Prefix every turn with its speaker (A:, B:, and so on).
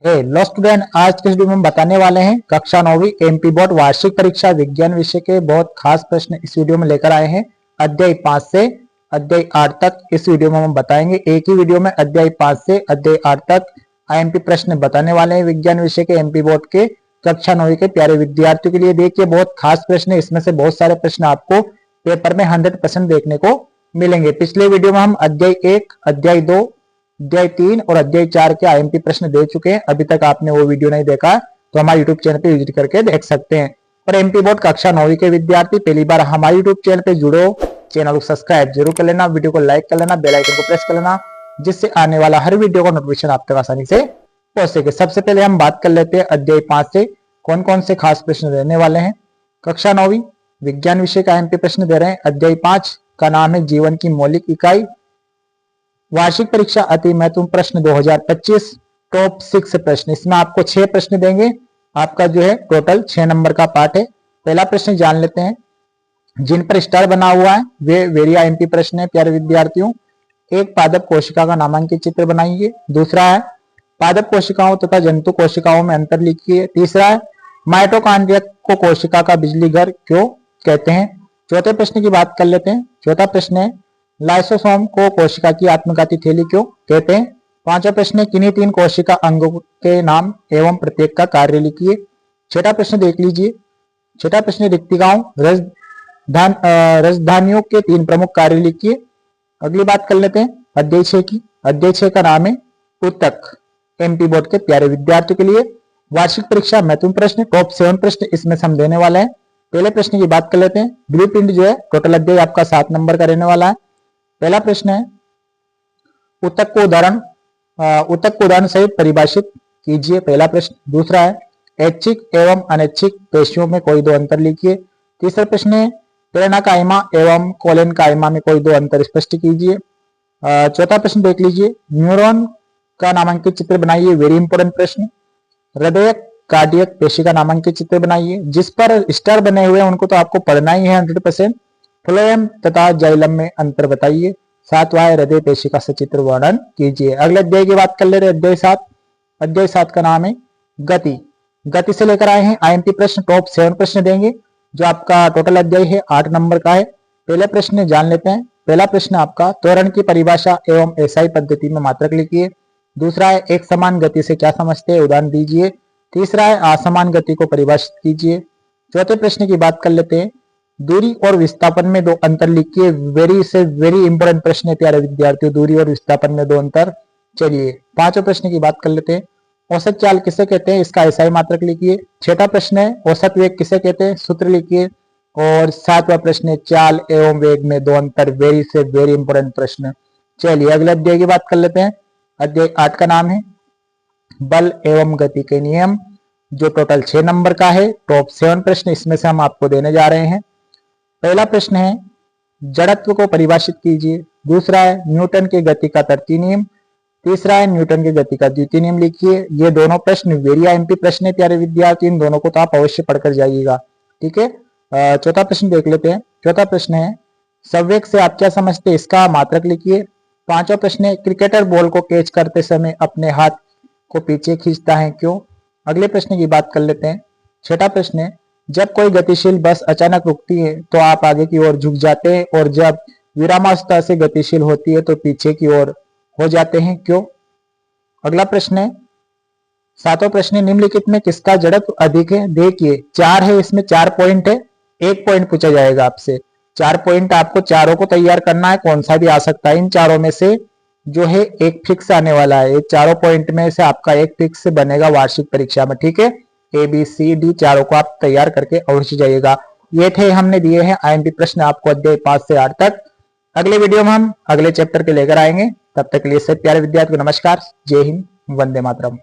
A: Hello student, आज के video में हम बताने वाले हैं कक्षा 9वीं एमपी बोर्ड वार्षिक परीक्षा विज्ञान विषय के बहुत खास प्रश्न इस वीडियो में लेकर आए हैं। अध्याय 5 से अध्याय 8 तक इस वीडियो में हम बताएंगे। एक ही वीडियो में अध्याय 5 से अध्याय 8 तक आईएमपी प्रश्न बताने वाले हैं विज्ञान विषय के एमपी बोर्ड के कक्षा 9वीं के प्यारे विद्यार्थियों के लिए। देखिए, बहुत खास प्रश्न है, इसमें से बहुत सारे प्रश्न आपको पेपर में 100% देखने को मिलेंगे। पिछले वीडियो में हम अध्याय 1, अध्याय 2, अध्याय 3 और अध्याय 4 के आईएमपी प्रश्न दे चुके हैं। अभी तक आपने वो वीडियो नहीं देखा तो हमारे यूट्यूब चैनल पे विजिट करके देख सकते हैं। और एमपी बोर्ड कक्षा 9वीं के विद्यार्थी पहली बार हमारे यूट्यूब चैनल पे जुड़े हो, चैनल को सब्सक्राइब जरूर कर लेना, वीडियो को लाइक कर लेना, बेल आइकन को प्रेस कर लेना, जिससे आने वाला हर वीडियो का नोटिफिकेशन आप तक आसानी से पहुंच सके। सबसे पहले हम बात कर लेते हैं अध्याय 5 से कौन कौन से खास प्रश्न रहने वाले हैं। कक्षा 9वीं विज्ञान विषय का एमपी प्रश्न दे रहे हैं। अध्याय 5 का नाम है जीवन की मौलिक इकाई। वार्षिक परीक्षा अति महत्वपूर्ण प्रश्न 2025 टॉप 6 प्रश्न। इसमें आपको 6 प्रश्न देंगे। आपका जो है टोटल 6 नंबर का पार्ट है। पहला प्रश्न जान लेते हैं। जिन पर स्टार बना हुआ है वे वेरी आईएमपी प्रश्न है प्यारे विद्यार्थियों। एक पादप कोशिका का नामांकित चित्र बनाइए। दूसरा है पादप कोशिकाओं तथा जंतु कोशिकाओं में अंतर लिखिए। तीसरा है माइटोकॉन्ड्रिया को कोशिका का बिजली घर क्यों कहते हैं। चौथे प्रश्न की बात कर लेते हैं। चौथा प्रश्न है लाइसोसोम को कोशिका की आत्मघाती थैली क्यों कहते हैं। पांचवा प्रश्न है किन्हीं 3 कोशिका अंगों के नाम एवं प्रत्येक का कार्य लिखिए। छठा प्रश्न देख लीजिए। छठा प्रश्न रिक्तिकाओं रजधानियों के 3 प्रमुख कार्य लिखिए। अगली बात कर लेते हैं अध्याय 6 की। अध्याय 6 का नाम है उत्तक। एमपी बोर्ड के प्यारे विद्यार्थियों के लिए वार्षिक परीक्षा महत्वपूर्ण प्रश्न टॉप 7 प्रश्न इसमें हम देने वाले हैं। पहले प्रश्न की बात कर लेते हैं। ब्लूप्रिंट जो है टोटल अध्याय आपका 7 नंबर का रहने वाला है। पहला प्रश्न है उत्तक को उदाहरण सहित परिभाषित कीजिए। पहला प्रश्न। दूसरा है ऐच्छिक एवं अनैच्छिक पेशियों में कोई 2 अंतर लिखिए। तीसरा प्रश्न है प्रेरणा कायमा एवं कोलेन कायमा में कोई 2 अंतर स्पष्ट कीजिए। चौथा प्रश्न देख लीजिए। न्यूरॉन का नामांकित चित्र बनाइए। वेरी इंपोर्टेंट प्रश्न। हृदय कार्डियक पेशी का नामांकित चित्र बनाइए। जिस पर स्टार बने हुए हैं उनको तो आपको पढ़ना ही है 100%। फ्लोएम तथा जाइलम में अंतर बताइए। सातवां हृदय पेशी का सचित्र वर्णन कीजिए। अगले अध्याय की बात कर ले रहे अध्याय 7। अध्याय 7 का नाम है गति। गति से लेकर आए हैं आईएमपी प्रश्न टॉप 7 प्रश्न देंगे। जो आपका टोटल अध्याय है 8 नंबर का है। पहले प्रश्न जान लेते हैं। पहला प्रश्न आपका त्वरण की परिभाषा एवं एसआई पद्धति में मात्रक लिखिए। दूसरा है एक समान गति से क्या समझते हैं, उदाहरण दीजिए। तीसरा है असमान गति को परिभाषित कीजिए। चौथे प्रश्न की बात कर लेते हैं। दूरी और विस्थापन में 2 अंतर लिखिए। वेरी इंपोर्टेंट प्रश्न है प्यारे विद्यार्थियों, दूरी और विस्थापन में 2 अंतर। चलिए पांचवें प्रश्न की बात कर लेते हैं। औसत चाल किसे कहते हैं, इसका एसआई मात्रक लिखिए। छठा प्रश्न है औसत वेग किसे कहते हैं, सूत्र लिखिए। और 7वां प्रश्न है चाल एवं वेग में 2 अंतर। वेरी इंपोर्टेंट प्रश्न। चलिए अगले अध्याय की बात कर लेते हैं। अध्याय 8 का नाम है बल एवं गति के नियम, जो टोटल 6 नंबर का है। टॉप 7 प्रश्न इसमें से हम आपको देने जा रहे हैं। पहला प्रश्न है जड़त्व को परिभाषित कीजिए। दूसरा है न्यूटन के गति का तृतीय नियम। तीसरा है न्यूटन के गति का द्वितीय नियम लिखिए। ये दोनों प्रश्न वेरी आईएमपी प्रश्न है प्यारे विद्यार्थी, इन दोनों को तो आप अवश्य पढ़कर जाइएगा, ठीक है। चौथा प्रश्न देख लेते हैं। चौथा प्रश्न है संवेग से आप क्या समझते हैं, इसका मात्रक लिखिए। पांचवा प्रश्न है क्रिकेटर बॉल को कैच करते समय अपने हाथ को पीछे खींचता है क्यों। अगले प्रश्न की बात कर लेते हैं। छठा प्रश्न है जब कोई गतिशील बस अचानक रुकती है तो आप आगे की ओर झुक जाते हैं, और जब विरामावस्था से गतिशील होती है तो पीछे की ओर हो जाते हैं क्यों। अगला प्रश्न है 7वां प्रश्न है निम्नलिखित में किसका जड़त्व अधिक है। देखिए 4 है, इसमें 4 पॉइंट है। 1 पॉइंट पूछा जाएगा आपसे। 4 पॉइंट आपको चारों को तैयार करना है, कौन सा भी आ सकता है। इन चारों में से जो है एक फिक्स आने वाला है। चारों पॉइंट में से आपका एक फिक्स बनेगा वार्षिक परीक्षा में, ठीक है। ABCD चारों को आप तैयार करके अवश्य जाइएगा। ये थे हमने दिए हैं आईएमपी प्रश्न आपको अध्याय 5 से 8 तक। अगले वीडियो में हम अगले चैप्टर के लेकर आएंगे। तब तक के लिए सब प्यारे विद्यार्थियों को नमस्कार, जय हिंद, वंदे मातरम।